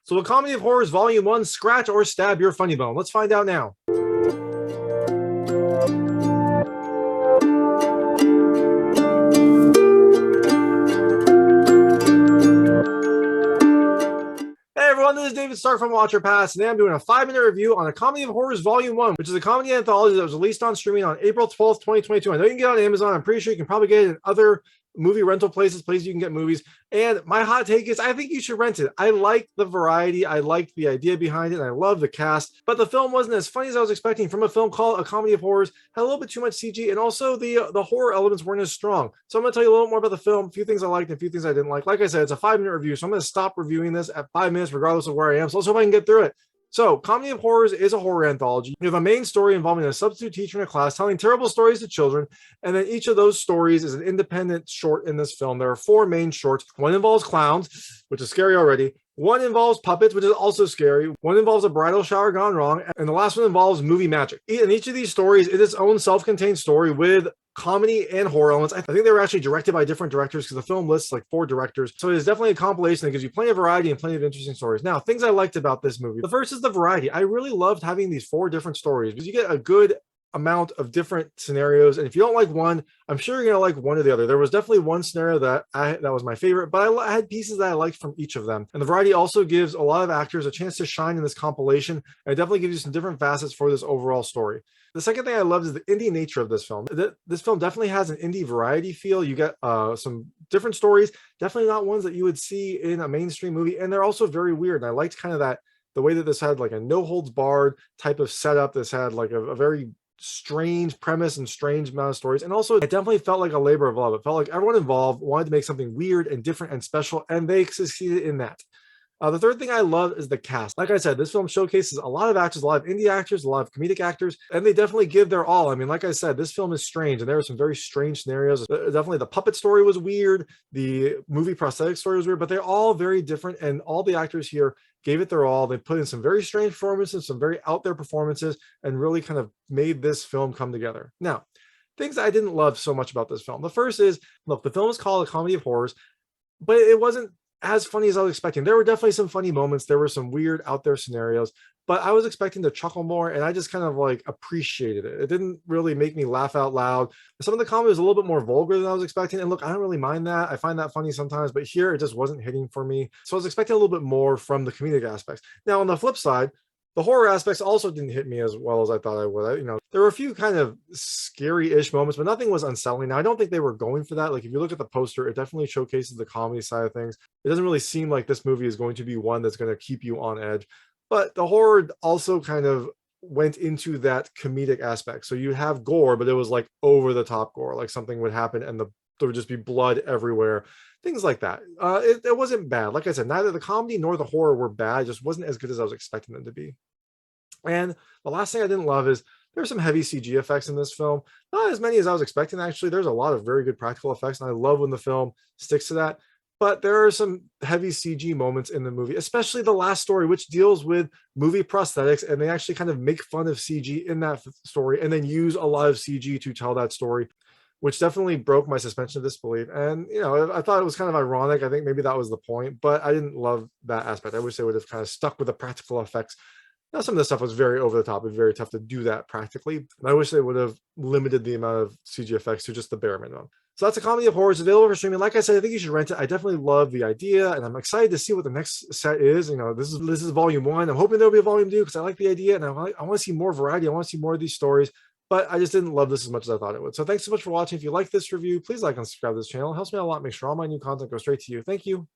So A Comedy of Horrors Volume 1, scratch or stab your funny bone. Let's find out now. Hey everyone, this is David Stark from Watcher Pass, and I'm doing a 5-minute review on A Comedy of Horrors Volume 1, which is a comedy anthology that was released on streaming on April 12th, 2022. I know you can get it on Amazon. I'm pretty sure you can probably get it in other movie rental places you can get movies. And my hot take is I think you should rent it. I like the variety. I liked the idea behind it. And I love the cast. But the film wasn't as funny as I was expecting from a film called A Comedy of Horrors. Had a little bit too much CG, and also the horror elements weren't as strong. So I'm going to tell you a little more about the film, a few things I liked and a few things I didn't like. Like I said, it's a 5-minute review, so I'm going to stop reviewing this at 5 minutes regardless of where I am. So let's hope I can get through it. So, Comedy of Horrors is a horror anthology. You have a main story involving a substitute teacher in a class telling terrible stories to children, and then each of those stories is an independent short in this film. There are 4 main shorts. One involves clowns, which is scary already. One involves puppets, which is also scary. One involves a bridal shower gone wrong, and the last one involves movie magic. And each of these stories is its own self-contained story with comedy and horror elements. I think they were actually directed by different directors because the film lists like 4 directors. So it is definitely a compilation that gives you plenty of variety and plenty of interesting stories. Now, things I liked about this movie. The first is the variety. I really loved having these 4 different stories because you get a good amount of different scenarios, and if you don't like one, I'm sure you're gonna like one or the other. There was definitely one scenario that was my favorite, but I had pieces that I liked from each of them. And the variety also gives a lot of actors a chance to shine in this compilation, and it definitely gives you some different facets for this overall story. The second thing I loved is the indie nature of this film. This film definitely has an indie variety feel. You get some different stories, definitely not ones that you would see in a mainstream movie, and they're also very weird. And I liked kind of the way that this had like a no holds barred type of setup. This had like a very strange premise and strange amount of stories, and also it definitely felt like a labor of love. It felt like everyone involved wanted to make something weird and different and special, and they succeeded in that. The third thing I love is the cast. Like I said, this film showcases a lot of actors, a lot of indie actors, a lot of comedic actors, and they definitely give their all. I mean, like I said, this film is strange, and there are some very strange scenarios. Definitely the puppet story was weird, the movie prosthetic story was weird, but they're all very different, and all the actors here gave it their all. They put in some very strange performances, some very out there performances, and really kind of made this film come together. Now, things I didn't love so much about this film. The first is, look, the film is called A Comedy of Horrors, but it wasn't as funny as I was expecting. There were definitely some funny moments. There were some weird out there scenarios, but I was expecting to chuckle more, and I just kind of like appreciated it. It didn't really make me laugh out loud. Some of the comedy was a little bit more vulgar than I was expecting. And look, I don't really mind that. I find that funny sometimes, but here it just wasn't hitting for me. So I was expecting a little bit more from the comedic aspects. Now, on the flip side, the horror aspects also didn't hit me as well as I thought I would. There were a few kind of scary-ish moments, but nothing was unsettling. Now, I don't think they were going for that. Like, if you look at the poster, it definitely showcases the comedy side of things. It doesn't really seem like this movie is going to be one that's going to keep you on edge. But the horror also kind of went into that comedic aspect. So you have gore, but it was like over-the-top gore. Like something would happen and there would just be blood everywhere. Things like that. It wasn't bad. Like I said, neither the comedy nor the horror were bad. It just wasn't as good as I was expecting them to be. And the last thing I didn't love is there were some heavy CG effects in this film. Not as many as I was expecting, actually. There's a lot of very good practical effects, and I love when the film sticks to that. But there are some heavy CG moments in the movie, especially the last story, which deals with movie prosthetics, and they actually kind of make fun of CG in that story and then use a lot of CG to tell that story, which definitely broke my suspension of disbelief. And, I thought it was kind of ironic. I think maybe that was the point, but I didn't love that aspect. I wish they would have kind of stuck with the practical effects. Now, some of the stuff was very over the top. It was very tough to do that practically. And I wish they would have limited the amount of CG effects to just the bare minimum. So that's A Comedy of Horrors, available for streaming. Like I said, I think you should rent it. I definitely love the idea, and I'm excited to see what the next set is. This is volume 1. I'm hoping there'll be a volume 2 because I like the idea, and I want to see more variety. I want to see more of these stories, but I just didn't love this as much as I thought it would. So thanks so much for watching. If you like this review, please like and subscribe to this channel. It helps me out a lot. Make sure all my new content goes straight to you. Thank you.